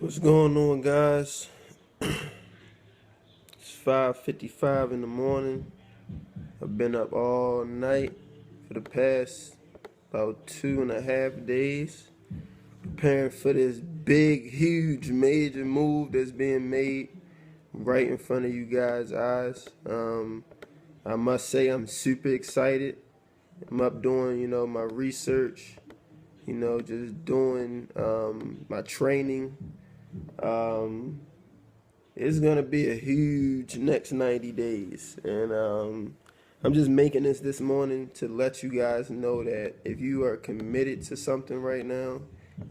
What's going on, guys? It's 5:55 in the morning. I've been up all night for the past about 2.5 days, preparing for this big, huge, major move that's being made right in front of you guys' eyes. I must say I'm super excited. I'm up doing, my research, just doing my training. Um, it's gonna be a huge next 90 days, and I'm just making this morning to let you guys know that if you are committed to something right now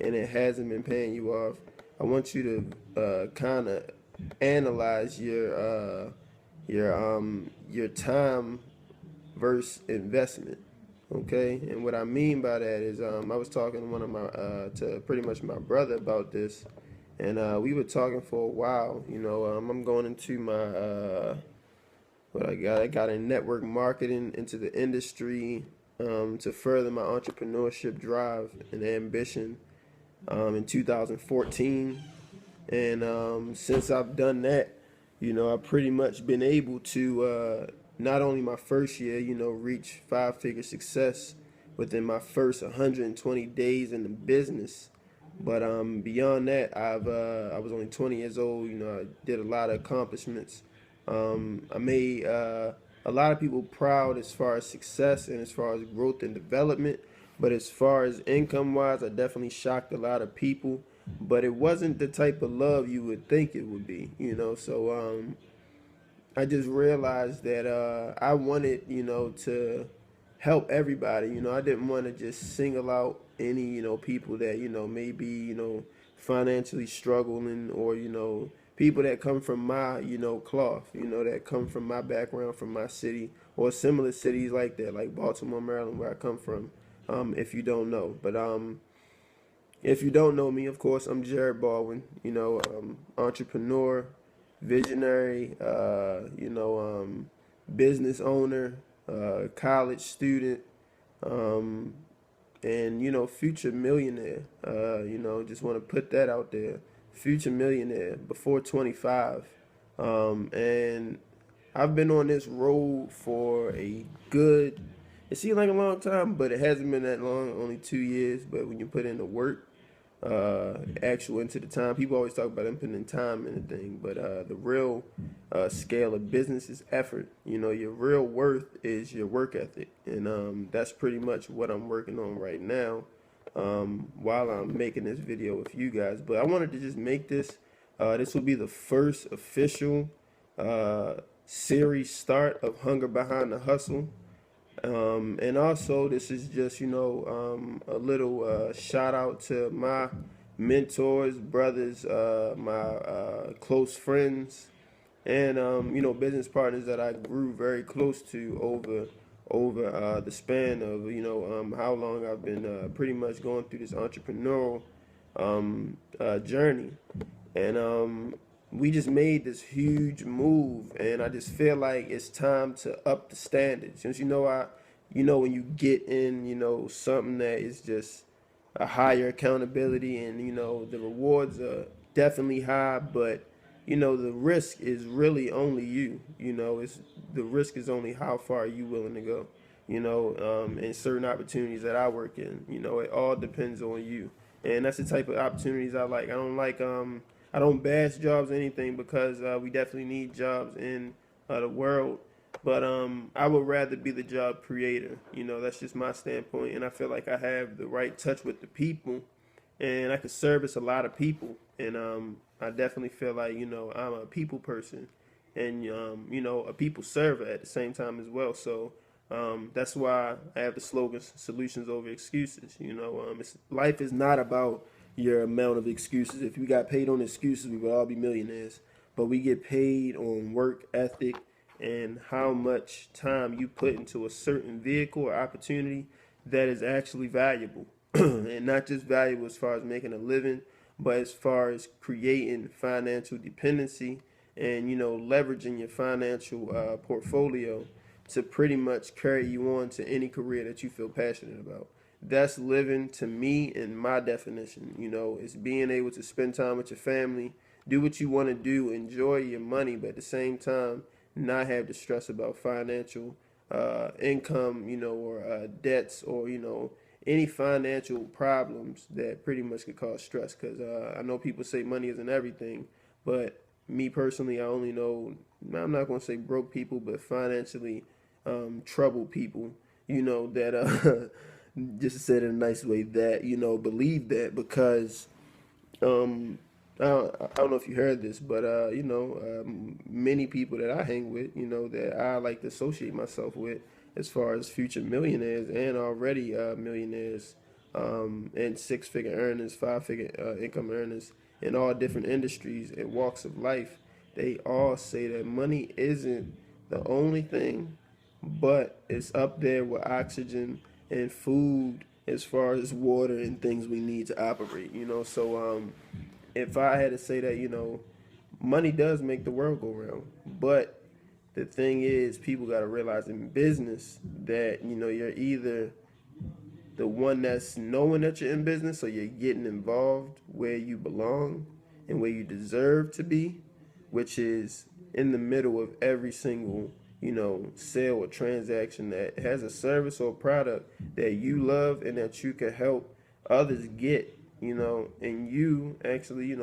and it hasn't been paying you off, I want you to kind of analyze your time versus investment. Okay, and what I mean by that is I was talking to one of my to pretty much my brother about this, and we were talking for a while. I'm going into my what I got. I got in network marketing into the industry to further my entrepreneurship drive and ambition in 2014. And since I've done that, I've pretty much been able to not only my first year, reach five-figure success within my first 120 days in the business. But beyond that, I was only 20 years old. I did a lot of accomplishments. I made a lot of people proud as far as success and as far as growth and development. But as far as income wise, I definitely shocked a lot of people. But it wasn't the type of love you would think it would be. So I just realized that I wanted, to help everybody. I didn't want to just single out any, people that, maybe, financially struggling, or, people that come from my, cloth, that come from my background, from my city, or similar cities like that, like Baltimore, Maryland, where I come from, if you don't know. But if you don't know me, of course, I'm Jared Baldwin, entrepreneur, visionary, business owner, college student, um, and, future millionaire. Just want to put that out there. Future millionaire before 25. And I've been on this road for a good, it seems like a long time, but it hasn't been that long, only 2 years. But when you put in the work, actual into the time. People always talk about them putting in time in the thing, but the real scale of business is effort. Your real worth is your work ethic, and that's pretty much what I'm working on right now while I'm making this video with you guys. But I wanted to just make this. This will be the first official series start of Hunger Behind the Hustle. And also, this is just, a little shout out to my mentors, brothers, my close friends, and, business partners that I grew very close to over the span of, how long I've been pretty much going through this entrepreneurial journey. And we just made this huge move, and I just feel like it's time to up the standards. Since when you get in, something that is just a higher accountability, and the rewards are definitely high, but the risk is really only you. It's the risk is only how far you willing to go. In certain opportunities that I work in, it all depends on you, and that's the type of opportunities I like. I don't bash jobs or anything, because we definitely need jobs in the world. But I would rather be the job creator. That's just my standpoint, and I feel like I have the right touch with the people, and I can service a lot of people. And I definitely feel like I'm a people person, and a people server at the same time as well. So that's why I have the slogan "Solutions over excuses." Life is not about your amount of excuses. If we got paid on excuses, we would all be millionaires. But we get paid on work ethic and how much time you put into a certain vehicle or opportunity that is actually valuable. And not just valuable as far as making a living, but as far as creating financial dependency and, leveraging your financial portfolio to pretty much carry you on to any career that you feel passionate about. that's living to me in my definition. It's being able to spend time with your family, do what you want to do, enjoy your money, but at the same time, not have to stress about financial income, or debts, or any financial problems that pretty much could cause stress. Because I know people say money isn't everything, but me personally, I only know, I'm not going to say broke people, but financially troubled people, that just to say it in a nice way, that believe that. Because I don't know if you heard this, but many people that I hang with, that I like to associate myself with, as far as future millionaires and already millionaires, and six-figure earners, five-figure income earners in all different industries and walks of life, they all say that money isn't the only thing, but it's up there with oxygen and food, as far as water and things we need to operate. So if I had to say that, money does make the world go round. But the thing is, people got to realize in business that, you're either the one that's knowing that you're in business, so you're getting involved where you belong and where you deserve to be, which is in the middle of every single, sale or transaction that has a service or product that you love and that you can help others get, and you actually,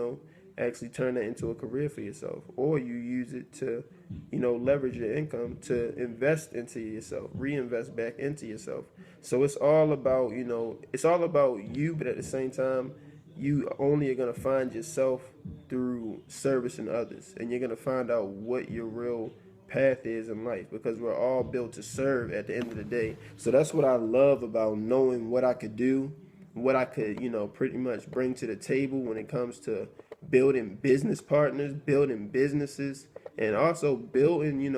actually turn that into a career for yourself, or you use it to, leverage your income to invest into yourself, reinvest back into yourself. So it's all about, it's all about you, but at the same time, you only are going to find yourself through servicing others, and you're going to find out what your real path is in life, because we're all built to serve at the end of the day. So that's what I love about knowing what I could do, what I could, pretty much bring to the table when it comes to building business partners, building businesses, and also building,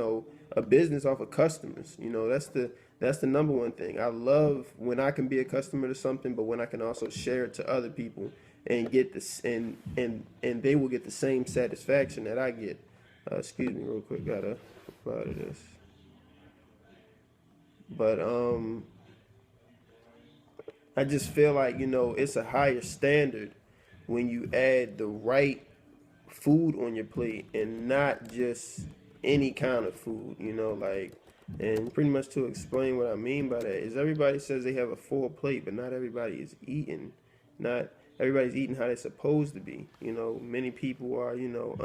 a business off of customers. That's the number one thing. I love when I can be a customer to something, but when I can also share it to other people and get this, and they will get the same satisfaction that I get. Excuse me, real quick. Gotta reply to this. But I just feel like, it's a higher standard when you add the right food on your plate and not just any kind of food, like, and pretty much to explain what I mean by that is, everybody says they have a full plate, but not everybody is eating. Not everybody's eating how they're supposed to be. Many people are,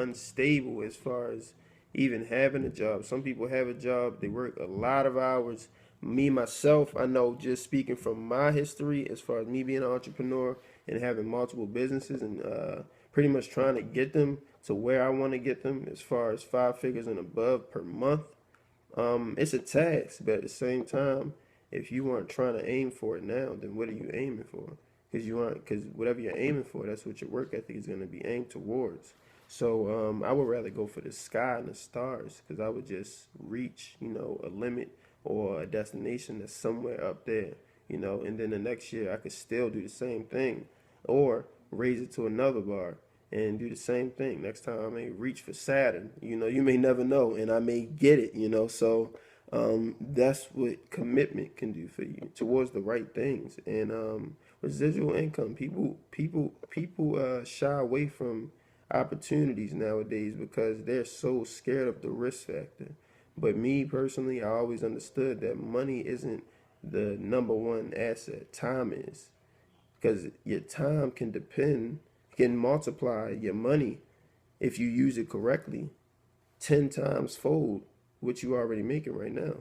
unstable as far as even having a job. Some people have a job, they work a lot of hours. Me myself, I know, just speaking from my history, as far as me being an entrepreneur and having multiple businesses, and pretty much trying to get them to where I want to get them, as far as five figures and above per month. It's a task, but at the same time, if you aren't trying to aim for it now, then what are you aiming for? Because whatever you're aiming for, that's what your work ethic is going to be aimed towards. So I would rather go for the sky and the stars, because I would just reach, a limit or a destination that's somewhere up there, and then the next year I could still do the same thing, or raise it to another bar and do the same thing. Next time I may reach for Saturn, you may never know, and I may get it, So that's what commitment can do for you towards the right things. And residual income, people shy away from opportunities nowadays because they're so scared of the risk factor. But me personally, I always understood that money isn't the number one asset. Time is, because your time can multiply your money if you use it correctly, 10 times fold what you already making right now.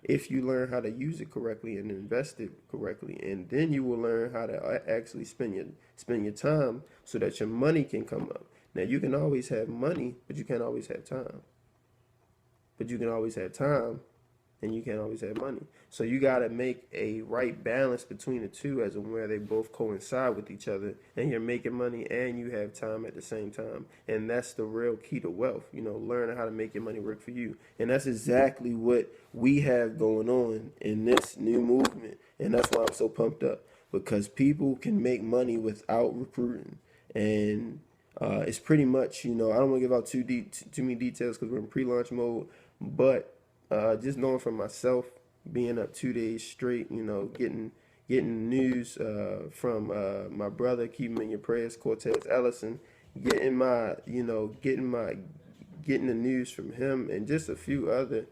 If you learn how to use it correctly and invest it correctly, and then you will learn how to actually spend your time so that your money can come up. Now you can always have money, but you can't always have time. But you can always have time, and you can't always have money. So you got to make a right balance between the two, as in where they both coincide with each other, and you're making money and you have time at the same time. And that's the real key to wealth, learning how to make your money work for you. And that's exactly what we have going on in this new movement. And that's why I'm so pumped up, because people can make money without recruiting. And it's pretty much, I don't want to give out too many details because we're in pre-launch mode, but just knowing from myself, being up 2 days straight, getting news from my brother, keep him in your prayers, Cortez Ellison, getting my, getting the news from him, and just a few other,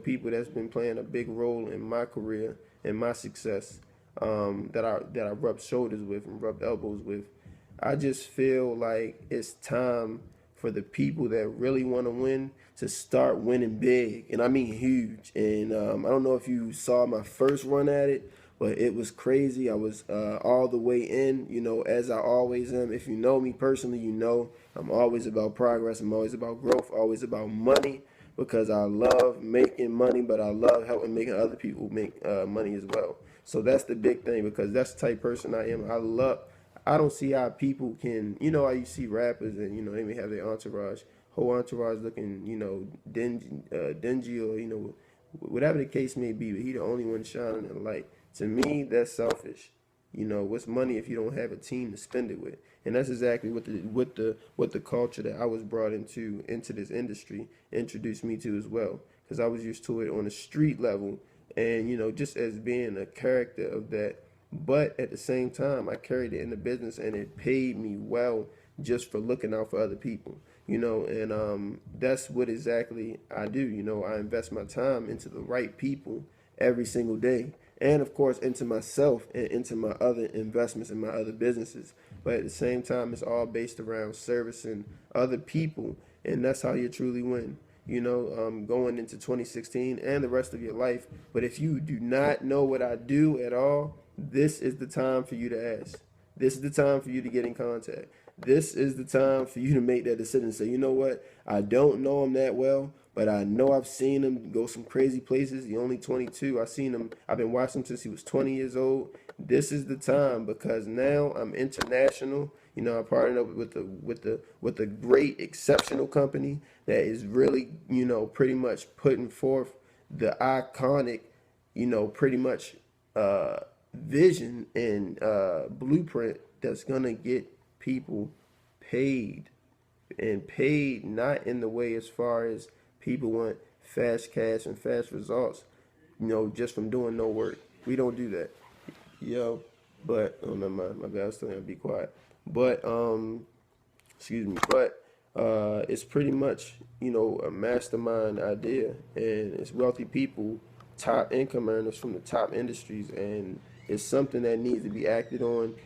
people that's been playing a big role in my career and my success, that I rub shoulders with and rub elbows with. I just feel like it's time for the people that really want to win to start winning big, and I mean huge. And I don't know if you saw my first run at it, but it was crazy. I was all the way in, as I always am. If you know me personally, I'm always about progress. I'm always about growth, always about money, because I love making money, but I love helping making other people make money as well. So that's the big thing, because that's the type of person I am. I don't see how people can, how you see rappers and, they may have their whole entourage looking, dingy or, whatever the case may be, but he the only one shining the light. To me, that's selfish. What's money if you don't have a team to spend it with? And that's exactly what the culture that I was brought into this industry introduced me to as well. Because I was used to it on a street level, and just as being a character of that. But at the same time, I carried it in the business, and it paid me well just for looking out for other people. And that's what exactly I do. I invest my time into the right people every single day, and of course into myself and into my other investments and my other businesses. But at the same time, it's all based around servicing other people, and that's how you truly win. Going into 2016 and the rest of your life. But if you do not know what I do at all, this is the time for you to ask. This is the time for you to get in contact. This is the time for you to make that decision and say, you know what? I don't know him that well, but I know I've seen him go some crazy places. He's only 22. I've been watching him since he was 20 years old. This is the time, because now I'm international. I partnered up with a great, exceptional company that is really, pretty much putting forth the iconic, pretty much vision and blueprint that's gonna get people paid, and paid not in the way as far as people want fast cash and fast results, just from doing no work. We don't do that. But oh, never mind. My bad. I was still gonna be quiet. But excuse me. But it's pretty much a mastermind idea, and it's wealthy people, top income earners from the top industries, and it's something that needs to be acted on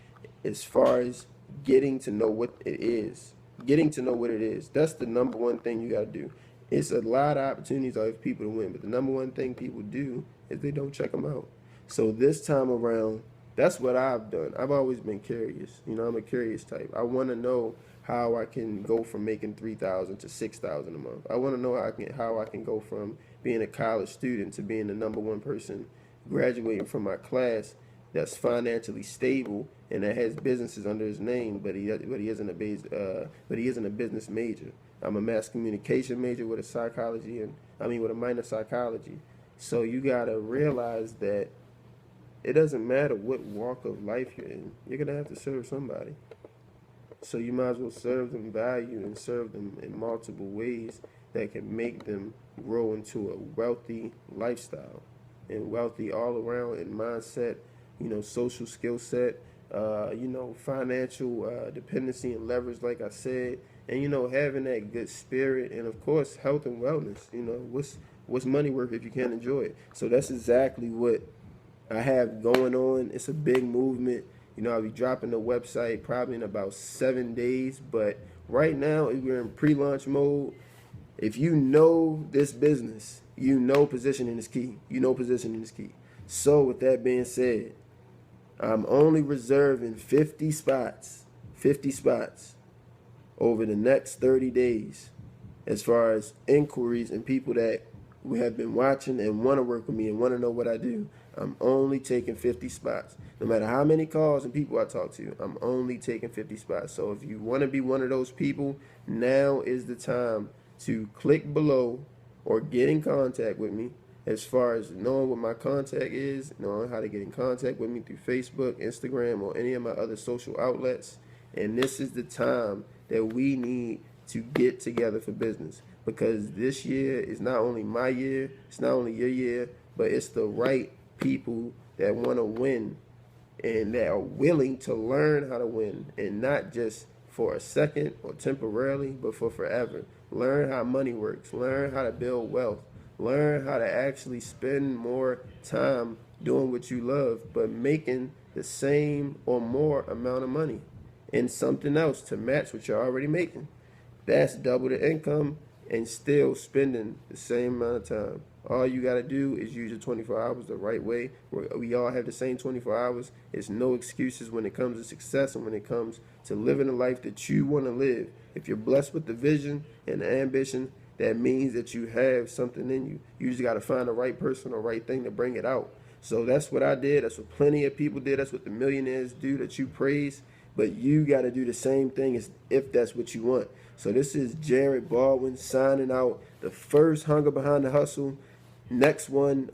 as far as getting to know what it is. Getting to know what it is. That's the number one thing you got to do. It's a lot of opportunities for people to win, but the number one thing people do is they don't check them out. So this time around, that's what I've done. I've always been curious. I'm a curious type. I want to know how I can go from making 3,000 to 6,000 a month. I want to know how I can go from being a college student to being the number one person graduating from my class that's financially stable and that has businesses under his name, but he isn't a business major. I'm a mass communication major with a minor psychology. So you gotta realize that it doesn't matter what walk of life you're in. You're gonna have to serve somebody. So you might as well serve them value and serve them in multiple ways that can make them grow into a wealthy lifestyle and wealthy all around in mindset, social skill set, financial dependency and leverage, like I said, and having that good spirit, and of course health and wellness. What's money worth if you can't enjoy it? So that's exactly what I have going on. It's a big movement. I'll be dropping the website probably in about 7 days, but right now we're in pre-launch mode. If you know this business, positioning is key. Positioning is key. So with that being said, I'm only reserving 50 spots over the next 30 days as far as inquiries and people that have been watching and want to work with me and want to know what I do. I'm only taking 50 spots. No matter how many calls and people I talk to, I'm only taking 50 spots. So if you want to be one of those people, now is the time to click below or get in contact with me as far as knowing what my contact is, knowing how to get in contact with me through Facebook, Instagram, or any of my other social outlets. And this is the time that we need to get together for business, because this year is not only my year, it's not only your year, but it's the right people that want to win and that are willing to learn how to win, and not just for a second or temporarily, but for forever. Learn how money works. Learn how to build wealth. Learn how to actually spend more time doing what you love, but making the same or more amount of money in something else to match what you're already making. That's double the income and still spending the same amount of time. All you got to do is use your 24 hours the right way. We all have the same 24 hours. It's no excuses when it comes to success and when it comes to living the life that you want to live. If you're blessed with the vision and the ambition, that means that you have something in you. You just got to find the right person or right thing to bring it out. So that's what I did. That's what plenty of people did. That's what the millionaires do that you praise. But you got to do the same thing as if that's what you want. So this is Jared Baldwin signing out the first Hunger Behind the Hustle. Next one,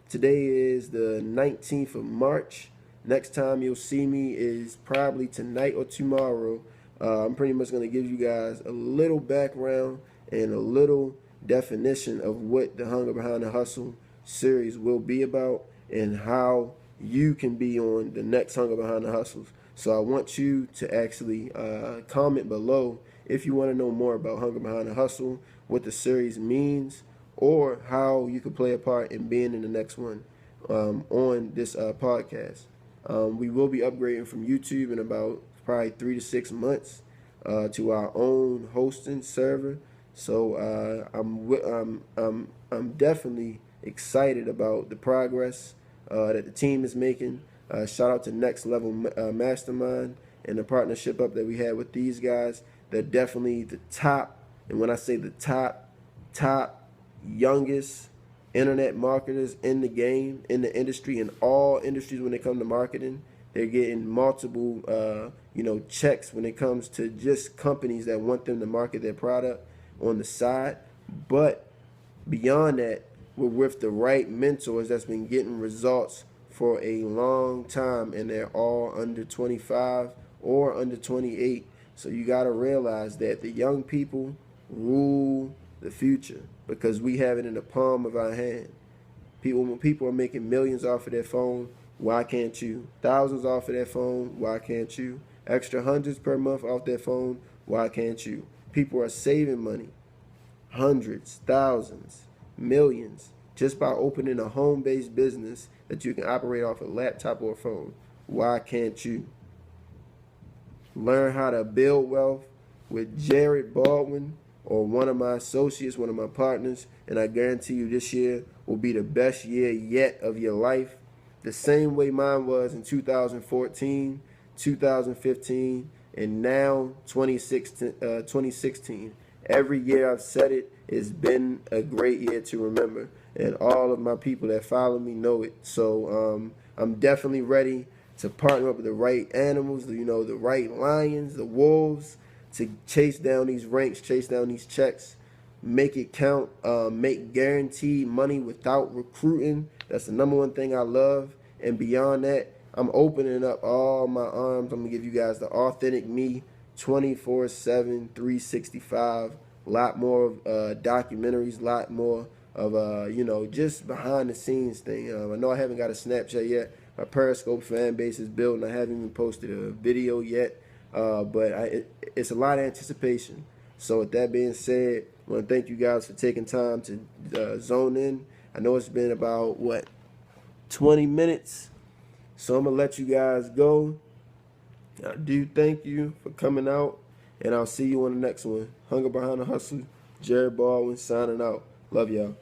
today is the 19th of March. Next time you'll see me is probably tonight or tomorrow. I'm pretty much going to give you guys a little background and a little definition of what the Hunger Behind the Hustle series will be about and how you can be on the next Hunger Behind the Hustles. So I want you to actually comment below if you want to know more about Hunger Behind the Hustle, what the series means, or how you could play a part in being in the next one on this podcast. We will be upgrading from YouTube in about probably 3 to 6 months to our own hosting server. So I'm definitely excited about the progress that the team is making. Shout out to Next Level Mastermind and the partnership up that we had with these guys. They're definitely the top, and when I say the top youngest internet marketers in the game, in the industry, in all industries when it comes to marketing. They're getting multiple, checks when it comes to just companies that want them to market their product on the side. But beyond that, we're with the right mentors that's been getting results for a long time, and they're all under 25 or under 28. So you got to realize that the young people rule the future because we have it in the palm of our hand. When people are making millions off of their phone, why can't you? Thousands off of their phone, why can't you? Extra hundreds per month off their phone, why can't you? People are saving money, hundreds, thousands, millions, just by opening a home-based business that you can operate off a laptop or a phone. Why can't you? Learn how to build wealth with Jared Baldwin or one of my associates, one of my partners, and I guarantee you this year will be the best year yet of your life. The same way mine was in 2014, 2015, and now 2016. Every year I've said it, it's been a great year to remember, and all of my people that follow me know it. So I'm definitely ready to partner up with the right animals, the right lions, the wolves, to chase down these ranks, chase down these checks, make it count, make guaranteed money without recruiting. That's the number one thing I love. And beyond that, I'm opening up all my arms. I'm going to give you guys the authentic me 24/7, 365. A lot more documentaries, a lot more of, just behind the scenes thing. I know I haven't got a Snapchat yet. My Periscope fan base is building. I haven't even posted a video yet. But it's a lot of anticipation. So with that being said, I want to thank you guys for taking time to zone in. I know it's been about, 20 minutes. So I'm going to let you guys go. I do thank you for coming out, and I'll see you on the next one. Hunger Behind the Hustle, Jared Baldwin signing out. Love y'all.